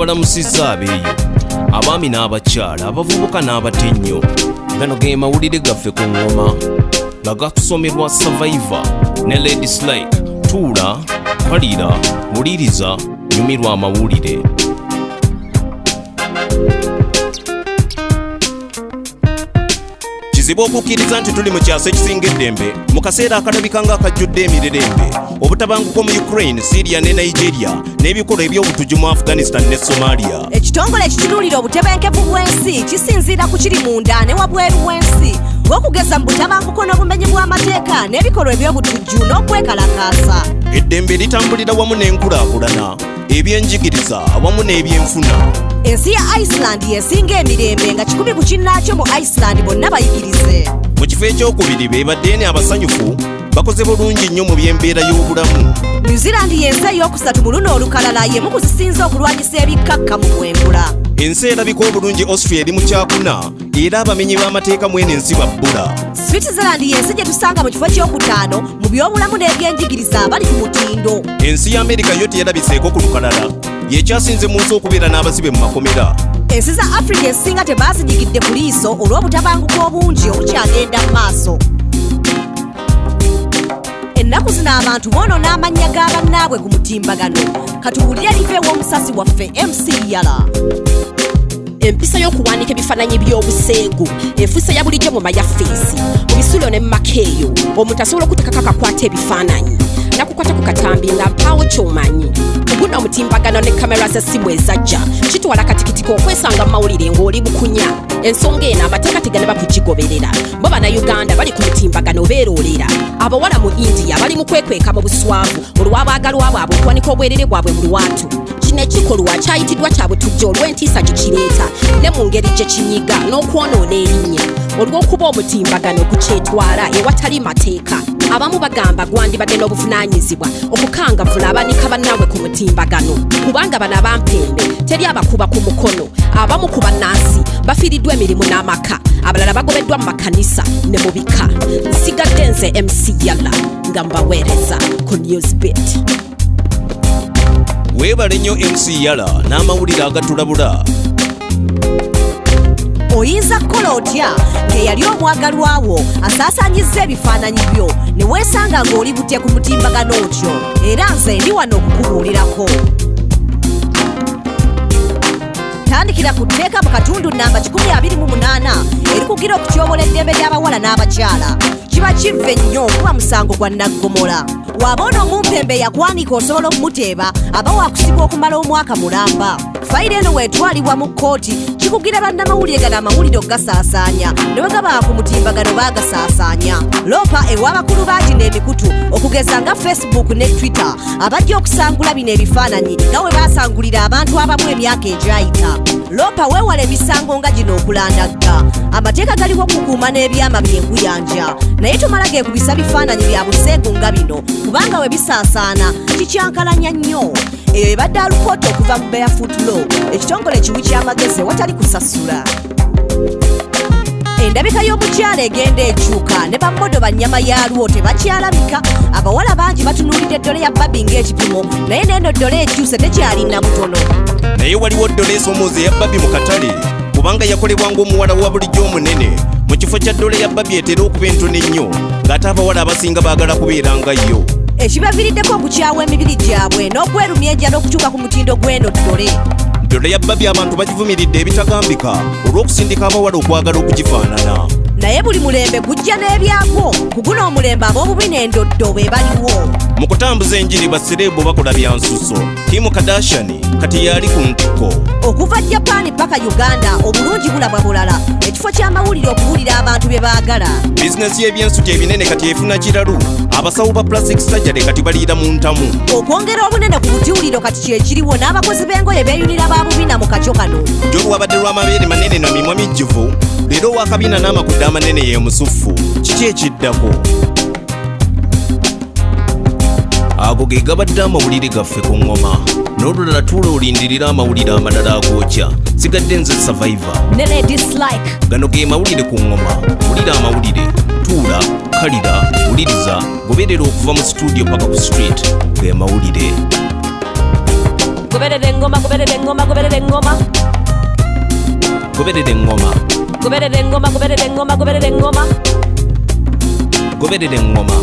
tubalamusizza abeeyo abaami n'abakyala abavubuka n'abatennyo. Gano ge mawulire gaffe ku ngoma nga gakusomerwa Survivor ne Ladies Like. Tuula, kalira, wuliriza, nyumirwa amawulire. Kizibu okukkiriza nti tuli mu kyasa ekisinga eddembe mu kaseera akalabika nga akajjudde emirerembe. Obutabanguko mu Ukraine, Syria ne Nigeria n'ebikolwa eby'obutujju mu Afghanistan ne Somalia. Ekitongole ekitunuulira obutebenkevu bw'ensi kisinziira ku kiri munda ne wabweru w'ensi ng'okugeza mu butabanguko n'obumenyi bw'amateeka n'ebikolwa eby'obutujju n'okwekalakaasa. Eddembe litambulira wamu n'enkulaakulana, ebyenjigiriza awamu n'ebyenfuna. Ensi ya Iceland yesinga emirembe nga 100 ku kinnaakyo mu Iceland bonna bayigirize. Mu kifo ekyokubiri beebadde abasanyufu bakoze bulungi nnyo mu by'embeera y'obulamu. New Zealand y'ensi ey'okusatu mu luno olukalala y'emu ku zisinza okulwanyisa ebikakka mu bwengula. Ensi erabika obulungi Austria eri mu kyakuna era abamenyi b'amateeka mwene ensi babbula. Switzerland y'ensi gye tusanga mu kifo ky'okutaano mu by'obulamu n'ebyenjigiriza abali ku mutindo. Ensi ya Amerika yo teyerabiseeko ku lukalala, yekyasinze mu nsi okubeera n'abasibe mu makomera. Ensi za Africa esinga tebaazinyigidde ku liiso olw'obutabanguko obungi obukyagenda mu maaso. Ennaku zino abantu boonoona amannya g'abannaabwe ku mutimbagano. Katuwulire live w'omusasi waffe MC Yala. Empisa y'okuwanika ebifaananyi by'obuseegu efuuse ya bulijjo mu mayafeesi mu bisulo ne mu makeeyo. Omuntu asobola okutekako akakwata ebifaananyi nakukwata ku katambi nga mpaawo ky'omanyi. Guno omutimbagano ne kamera z'essimu ezajja kitwala katikitiko okwesanga mu mawulire ng'oli bukunya. Ensonga eno amateeka tegana bakugigoberera. Bo Bannayuganda bali ku mutimbagano beeroolera. Abawala mu India bali mu kwekweka mu buswavu olw'abaagalwa bwabwe okuwanika obwerere bwabwe mu lwatu. Kino ekikolwa kyayitiddwa kya butujjo olw'entiisa gye kireeta ne mu ngeri gye kinyiga n'okwonoona erinnya olw'okuba omutimbagano gukyetwala ewatali mateeka. Abamu bagamba gwandibadde n'obuvunaanyizibwa okukangavula abanika bannaabwe ku mutimbagano kubanga bano abampembe teri abakuba ku mukono. Abamu ku bannansi bafiiriddwa emirimu n'amaka, abalala bagobeddwa mu makanisa ne mu bika. Nsigadde nze MC Yala nga mbaweereza ku NewzBeat. Weebale nnyo MC Yala n'amawulire agatulabula. Oyinza kukola otya ng'eyali omwagalwawo asaasaanyizza ebifaananyi byo ne weesanga ng'oli butye ku mutimbagano otyo, era nze ndi wano okukubuulirako. Tandikira ku tteeka mu katundu nnamba 128 erikugira okutyobola eddembe ly'abawala n'abakyala. Kiba kivve nnyo okuba musango gwa naggomola. Wabona omumpembe yakwanika osobola okumuteeba aba waakusibwa okumala omwaka mulamba. Fayiro eno weetwalibwa mu kkooti kikugira bannamawulire gano amawulire ogasaasaanya ne bwe gaba ku mutimbagano baagasaasaanya. Lopa ew'abakulu baagi n'emikutu okugeza nga Facebook ne Twitter abajja okusangula bino ebifaananyi nga bwe baasangulira abantu abamu emyaka egyayita. Lopa weewala emisango nga gino okulandagga. Amateeka galiwo okukuuma n'ebyama by'enkuyanja naye tomala geekubisa bifaananyi bya buseegu nga bino kubanga we bisaasaana kikyankalanya nnyo. Eyo ebadde alipoota okuva mu Barefoot Law, ekitongole ekiwi ky'amagezi watali kusasula. Endabika y'omukyala egenda ekyuka ne bammodo bannyama yaalwo tebakyalabika. Abawala bangi batunuulidde ddole ya bbabi ng'ekipimo naye n'eno ddole ekyuse tekyalina butono. Naye waliwo ddole esomooza eya bbabi mu katale kubanga yakolebwa ng'omuwala wa bulijjo omunene. Mu kifo kya ddole ya bbabi etera okuba entono ennyo ng'ate abawala abasinga baagala kubeera nga yo. Ekibaviiriddeko okukyawa emibiri gyabwe n'okwerumya ejja n'okukyuka ku mutindo gw'eno ddole. Ddole ya bbabi abantu bagivumiridde ebitagambika olw'okusindika abawala okwagala okugifaanana. Naye buli mulembe gujja n'ebyagwo. Ku guno omulembe ab'obubi n'endoddo be baliwo. Mu kutambuza enjiri basereebu bakola bya nsuso. Kim Kardashian kati yali ku ntikko. Okuva Japan paka Uganda obulungi bulabwa bulala. Ekifo ky'amawulire okuwulira abantu bye baagala. Bizinesi y'ebyensuti ebinene kati efuna kiralu. Abasawo ba plastic surgery kati baliira mu ntamu. Okwongera obunene ku butiwuliro kati kyekiriwo n'abakozi b'engoye beeyunira baabubina mu kacyo kano. Jjo lwabadde lw'amabeere manene na mimwa mijjuvu leero wakabina n'amakudde amanene ye musuffu. Kiki ekiddako? Ago ge gabadde amawulire gaffe ku ngoma. N'olulala tuula olindirira amawulire amalala agookya. Sigadde nze Survivor ne Ladies Like. Gano ge mawulire ku ngoma. Wulira amawulire, tuula, kalira, wuliriza, goberera okuva mu studio paka ku street. Ge mawulire. goberera engoma goberera engoma goberera engoma goberera engoma goberera engoma goberera engoma goberera engoma goberera engoma